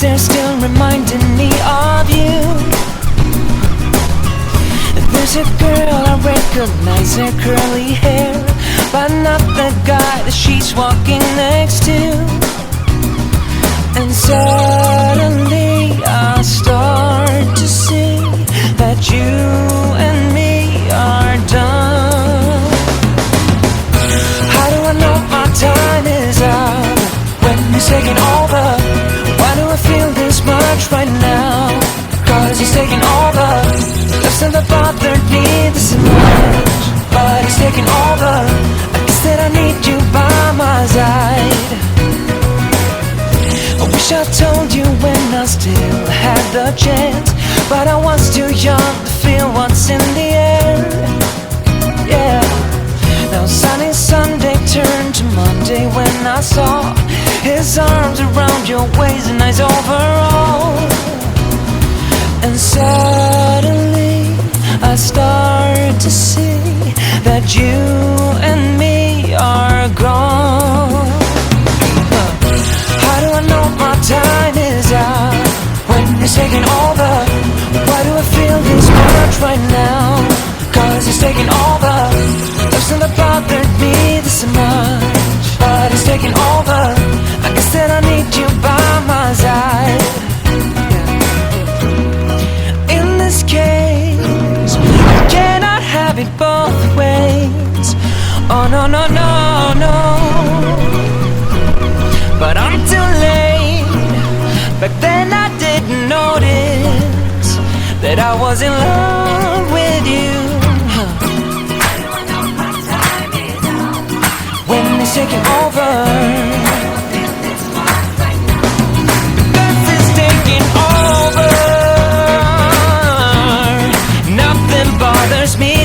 they're still reminding me of you. There's a girl, I recognize her curly hair, but not the guy that she's walking next to. And suddenly I start to see that you and me are done. How do I know my time is up when he's taking over? Why do I feel this much right now? Cause he's taking over. Life's never bothered me this much, but he's taking over. I guess that I need you by my side. I wish I told you when I still had the chance, but I was too young to feel what's in the air. Yeah. Now sunny Sunday turned to Monday when I saw his arms around your waist and eyes overall. And suddenly I start to see that you and me are gone. How do I know my time is up when he's taking over? Why do I feel this much right now? Cause he's taking over. Love's never bothered me this much, but he's taking over. I guess that I need you by my side. In this case, I cannot have it both ways. Oh no, no, no, no. But I'm too late. Back then I didn't notice that I was in love with you. When he's taking over, this is taking over. Nothing bothers me